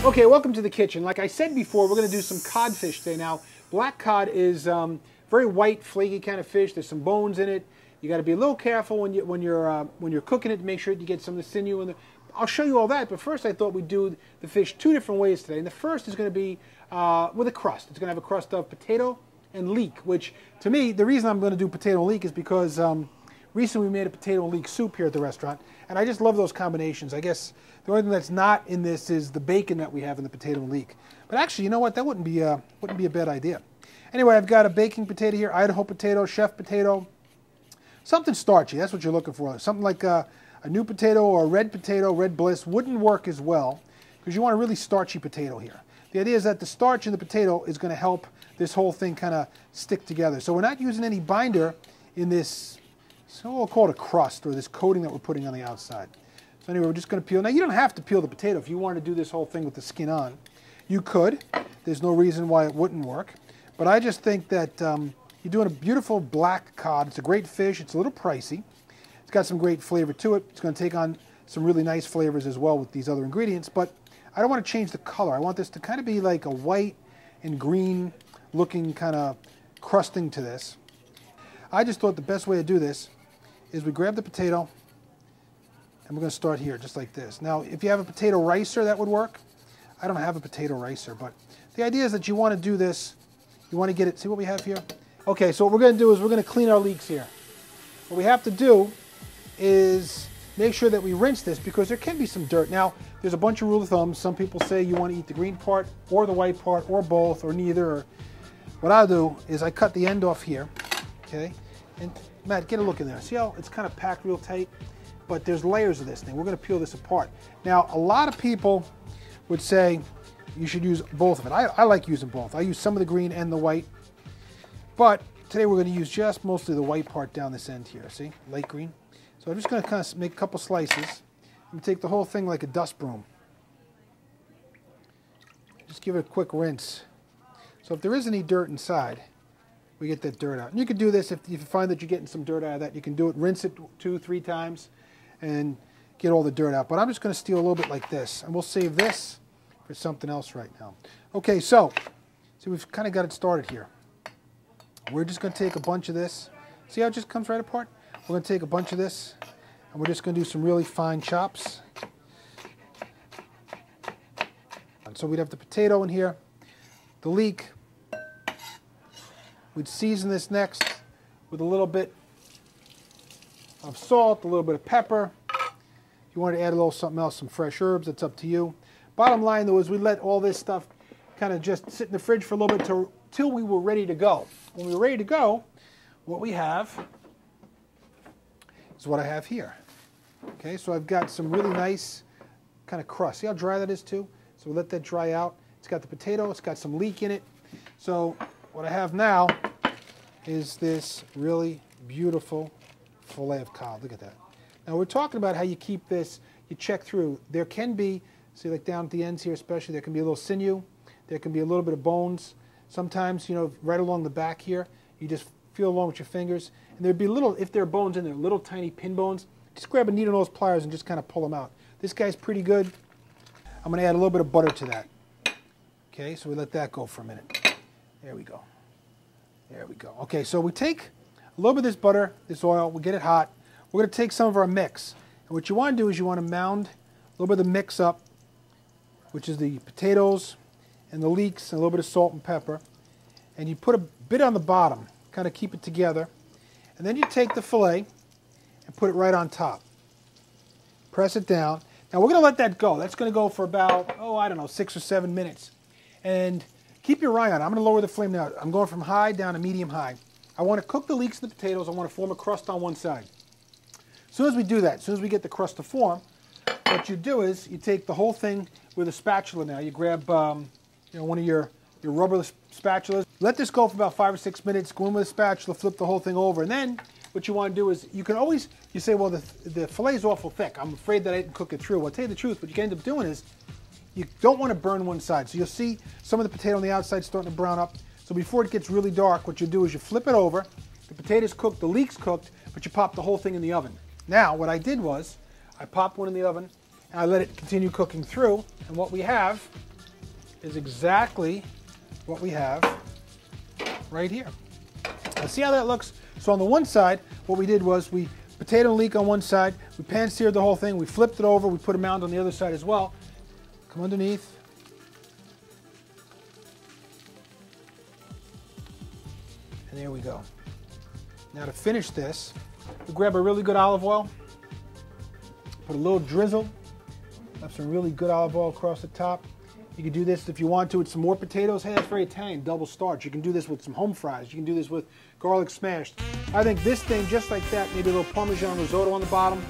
Okay, welcome to the kitchen. Like I said before, we're going to do some codfish today. Now, black cod is very white, flaky kind of fish. There's some bones in it. You got to be a little careful when you're cooking it to make sure that you get some of the sinew in there. I'll show you all that, but first I thought we'd do the fish two different ways today. And the first is going to be with a crust. It's going to have a crust of potato and leek, which to me, the reason I'm going to do potato and leek is because recently we made a potato and leek soup here at the restaurant, and I just love those combinations. I guess the only thing that's not in this is the bacon that we have in the potato and leek. But actually, you know what? That wouldn't be a bad idea. Anyway, I've got a baking potato here, Idaho potato, chef potato, something starchy. That's what you're looking for. Something like a new potato or a red potato, red bliss, wouldn't work as well because you want a really starchy potato here. The idea is that the starch in the potato is going to help this whole thing kind of stick together. So we're not using any binder in this, so we'll call it a crust, or this coating that we're putting on the outside. So anyway, we're just going to peel. Now, you don't have to peel the potato. If you wanted to do this whole thing with the skin on, you could. There's no reason why it wouldn't work. But I just think that you're doing a beautiful black cod. It's a great fish. It's a little pricey. It's got some great flavor to it. It's going to take on some really nice flavors as well with these other ingredients. But I don't want to change the color. I want this to kind of be like a white and green looking kind of crusting to this. I just thought the best way to do this is we grab the potato, and we're going to start here, just like this. Now, if you have a potato ricer, that would work. I don't have a potato ricer, but the idea is that you want to do this. You want to get it, see what we have here? Okay, so what we're going to do is we're going to clean our leeks here. What we have to do is make sure that we rinse this because there can be some dirt. Now, there's a bunch of rule of thumbs. Some people say you want to eat the green part or the white part or both or neither. Or what I'll do is I cut the end off here, okay? And Matt, get a look in there. See how it's kind of packed real tight? But there's layers of this thing. We're going to peel this apart. Now, a lot of people would say you should use both of it. I like using both. I use some of the green and the white. But today we're going to use just mostly the white part down this end here. See? Light green. So I'm just going to kind of make a couple slices. And take the whole thing like a dust broom. Just give it a quick rinse. So if there is any dirt inside, we get that dirt out. And you can do this if you find that you're getting some dirt out of that. You can do it, rinse it 2-3 times, and get all the dirt out. But I'm just going to steal a little bit like this, and we'll save this for something else right now. Okay, so we've kind of got it started here. We're just going to take a bunch of this. See how it just comes right apart? We're going to take a bunch of this, and we're just going to do some really fine chops. And so we'd have the potato in here, the leek. We'd season this next with a little bit of salt, a little bit of pepper. If you want to add a little something else, some fresh herbs, that's up to you. Bottom line, though, is we let all this stuff kind of just sit in the fridge for a little bit till we were ready to go. When we were ready to go, what we have is what I have here. Okay, so I've got some really nice kind of crust. See how dry that is, too? So we let that dry out. It's got the potato. It's got some leek in it. So what I have now is this really beautiful fillet of cod. Look at that. Now we're talking about how you keep this, you check through. There can be, see like down at the ends here especially, there can be a little sinew, there can be a little bit of bones. Sometimes, you know, right along the back here, you just feel along with your fingers. And there'd be little, if there are bones in there, little tiny pin bones, just grab a needle nose pliers and just kind of pull them out. This guy's pretty good. I'm going to add a little bit of butter to that. Okay, so we let that go for a minute. There we go. There we go. Okay, so we take a little bit of this butter, this oil, we get it hot. We're going to take some of our mix. And what you want to do is you want to mound a little bit of the mix up, which is the potatoes and the leeks and a little bit of salt and pepper. And you put a bit on the bottom, kind of keep it together. And then you take the fillet and put it right on top. Press it down. Now we're going to let that go. That's going to go for about, oh, I don't know, 6 or 7 minutes. And keep your eye on it. I'm going to lower the flame now. I'm going from high down to medium high. I want to cook the leeks and the potatoes. I want to form a crust on one side. As soon as we do that, as soon as we get the crust to form, what you do is you take the whole thing with a spatula now. You grab one of your rubber spatulas. Let this go for about 5 or 6 minutes. Go in with a spatula, flip the whole thing over. And then what you want to do is you can always, you say, well, the fillet is awful thick. I'm afraid that I didn't cook it through. Well, I'll tell you the truth. What you can end up doing is you don't want to burn one side. So you'll see some of the potato on the outside starting to brown up. So before it gets really dark, what you do is you flip it over. The potatoes cooked, the leeks cooked, but you pop the whole thing in the oven. Now, what I did was I popped one in the oven and I let it continue cooking through. And what we have is exactly what we have right here. Now see how that looks? So on the one side, what we did was we potato leek on one side, we pan-seared the whole thing, we flipped it over, we put a mound on the other side as well. Come underneath. And there we go. Now to finish this, we grab a really good olive oil, put a little drizzle of some really good olive oil across the top. You can do this if you want to with some more potatoes. Hey, that's very Italian, double starch. You can do this with some home fries. You can do this with garlic smashed. I think this thing, just like that, maybe a little Parmesan risotto on the bottom,